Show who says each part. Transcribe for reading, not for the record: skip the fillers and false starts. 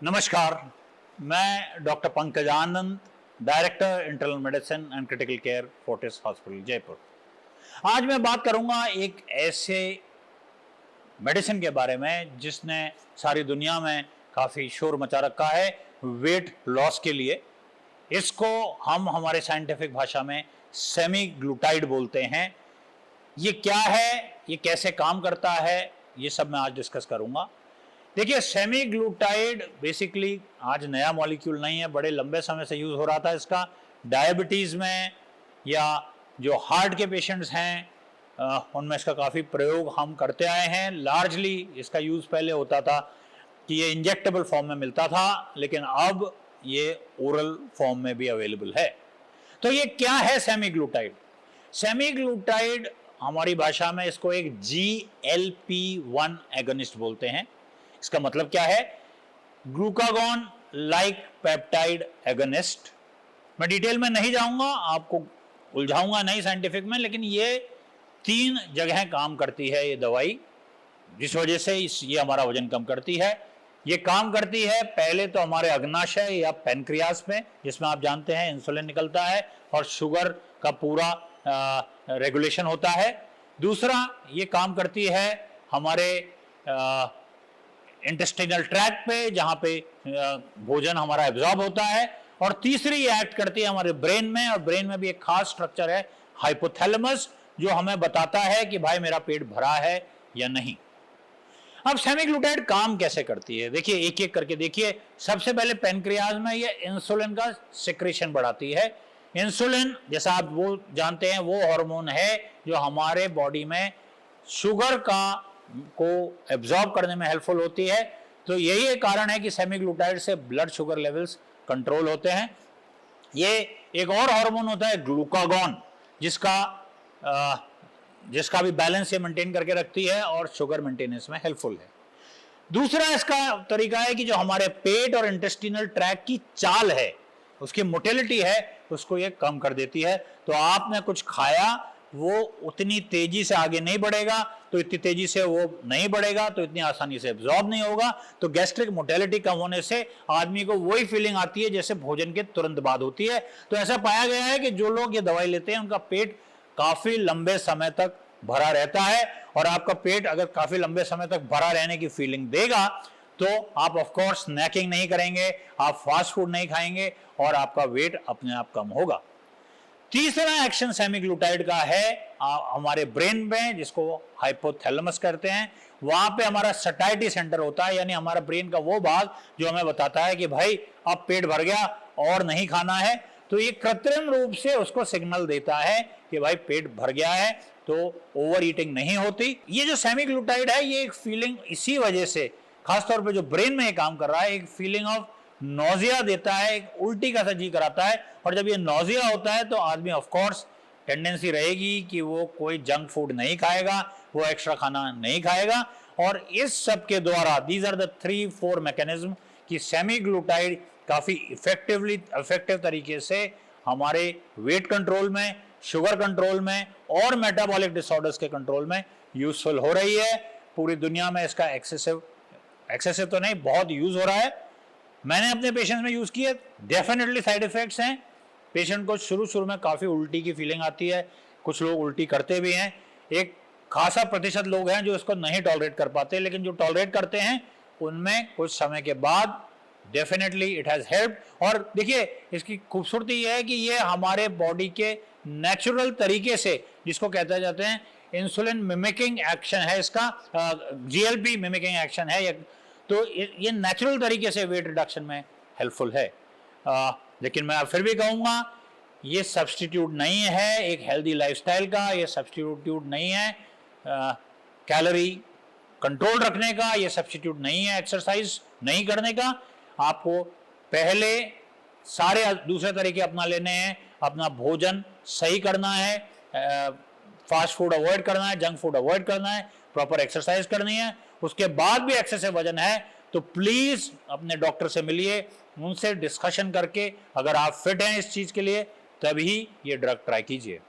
Speaker 1: नमस्कार, मैं doctor Pankaj Anand, director internal medicine and critical care Fortis hospital Jaipur. आज मैं बात करूंगा एक ऐसे मेडिसिन के बारे में जिसने सारी दुनिया में काफ़ी शोर मचा रखा है वेट लॉस के लिए। इसको हम हमारे साइंटिफिक भाषा में सेमीग्लूटाइड बोलते हैं। ये क्या है, ये कैसे काम करता है, ये सब मैं आज डिस्कस करूंगा। देखिए, सेमीग्लूटाइड बेसिकली आज नया मॉलिक्यूल नहीं है, बड़े लंबे समय से यूज़ हो रहा था इसका डायबिटीज़ में या जो हार्ट के पेशेंट्स हैं उनमें इसका काफ़ी प्रयोग हम करते आए हैं। लार्जली इसका यूज़ पहले होता था कि ये इंजेक्टेबल फॉर्म में मिलता था, लेकिन अब ये ओरल फॉर्म में भी अवेलेबल है। तो ये क्या है सेमीग्लूटाइड? सेमीग्लूटाइड हमारी भाषा में इसको एक GLP-1 एगोनिस्ट बोलते हैं। इसका मतलब क्या है? Glucagon like peptide agonist. मैं डिटेल में नहीं जाऊंगा, आपको उलझाऊंगा नहीं साइंटिफिक में, लेकिन ये 3 जगह काम करती है ये दवाई, जिस वजह से ये हमारा वजन कम करती है। ये काम करती है पहले तो हमारे अग्नाशय या पैनक्रियास में, जिसमें आप जानते हैं इंसुलिन निकलता है और शुगर का पूरा रेगुलेशन होता है। दूसरा, ये काम करती है हमारे इंटेस्टाइनल ट्रैक्ट पे, जहाँ पे भोजन हमारा एब्जॉर्ब होता है। और तीसरी ये एक्ट करती है हमारे ब्रेन में, और ब्रेन में भी एक खास स्ट्रक्चर है हाइपोथैलेमस, जो हमें बताता है कि भाई मेरा पेट भरा है या नहीं। अब सेमीग्लूटाइड काम कैसे करती है, देखिए एक एक करके देखिए। सबसे पहले पैनक्रियाज में ये इंसुलिन का सिक्रेशन बढ़ाती है। इंसुलिन, जैसा आप वो जानते हैं, वो हार्मोन है जो हमारे बॉडी में शुगर को एब्जॉर्ब करने में हेल्पफुल होती है। तो यही एक कारण है कि सेमीग्लूटाइड से ब्लड शुगर लेवल्स कंट्रोल होते हैं। ये एक और हार्मोन होता है ग्लूकागॉन, जिसका भी बैलेंस ये मेंटेन करके रखती है और शुगर मेंटेनेंस में हेल्पफुल है। दूसरा इसका तरीका है कि जो हमारे पेट और इंटेस्टिनल ट्रैक्ट की चाल है, उसकी मोटिलिटी है, उसको ये कम कर देती है। तो आपने कुछ खाया, वो उतनी तेजी से आगे नहीं बढ़ेगा, तो इतनी तेजी से वो नहीं बढ़ेगा, तो इतनी आसानी से एब्जॉर्ब नहीं होगा। तो गैस्ट्रिक मोटिलिटी कम होने से आदमी को वही फीलिंग आती है जैसे भोजन के तुरंत बाद होती है। तो ऐसा पाया गया है कि जो लोग ये दवाई लेते हैं उनका पेट काफी लंबे समय तक भरा रहता है। और आपका पेट अगर काफी लंबे समय तक भरा रहने की फीलिंग देगा तो आप ऑफ कोर्स स्नैकिंग नहीं करेंगे, आप फास्ट फूड नहीं खाएंगे और आपका वेट अपने आप कम होगा। तीसरा एक्शन सेमीग्लूटाइड का है हमारे ब्रेन में, जिसको हाइपोथैलेमस कहते हैं। वहां पे हमारा सटाइटी सेंटर होता है, यानी हमारा ब्रेन का वो भाग जो हमें बताता है कि भाई अब पेट भर गया और नहीं खाना है। तो ये कृत्रिम रूप से उसको सिग्नल देता है कि भाई पेट भर गया है, तो ओवर ईटिंग नहीं होती। ये जो सेमीग्लूटाइड है, ये एक फीलिंग इसी वजह से खासतौर पे जो ब्रेन में ये काम कर रहा है, एक फीलिंग ऑफ नोजिया देता है, एक उल्टी का सा जी कराता है। और जब ये नोजिया होता है तो आदमी ऑफ कोर्स टेंडेंसी रहेगी कि वो कोई जंक फूड नहीं खाएगा, वो एक्स्ट्रा खाना नहीं खाएगा। और इस सब के द्वारा दीज आर द 3-4 मैकेनिज्म कि सेमीग्लूटाइड काफ़ी इफेक्टिव तरीके से हमारे वेट कंट्रोल में, शुगर कंट्रोल में और मेटाबॉलिक डिसऑर्डर्स के कंट्रोल में यूजफुल हो रही है। पूरी दुनिया में इसका एक्सेसिव तो नहीं, बहुत यूज हो रहा है। मैंने अपने पेशेंट्स में यूज किए, डेफिनेटली साइड इफेक्ट्स हैं। पेशेंट को शुरू में काफ़ी उल्टी की फीलिंग आती है, कुछ लोग उल्टी करते भी हैं। एक खासा प्रतिशत लोग हैं जो इसको नहीं टॉलरेट कर पाते, लेकिन जो टॉलरेट करते हैं उनमें कुछ समय के बाद डेफिनेटली इट हैज़ हेल्प्ड। और देखिए, इसकी खूबसूरती ये है कि ये हमारे बॉडी के नेचुरल तरीके से, जिसको कहते जाते हैं इंसुलिन मिमिकिंग एक्शन है इसका, GLP मिमिकिंग एक्शन है, तो ये नेचुरल तरीके से वेट रिडक्शन में हेल्पफुल है। लेकिन मैं फिर भी कहूँगा, ये सब्स्टिट्यूट नहीं है एक हेल्दी लाइफस्टाइल का, ये सब्स्टिट्यूट नहीं है कैलोरी कंट्रोल रखने का, ये सब्स्टिट्यूट नहीं है एक्सरसाइज नहीं करने का। आपको पहले सारे दूसरे तरीके अपना लेने हैं, अपना भोजन सही करना है, फास्ट फूड अवॉइड करना है, जंक फूड अवॉइड करना है, प्रॉपर एक्सरसाइज करनी है। उसके बाद भी एक्सेसिव वजन है तो प्लीज अपने डॉक्टर से मिलिए, उनसे डिस्कशन करके अगर आप फिट हैं इस चीज के लिए तभी ये ड्रग ट्राई कीजिए।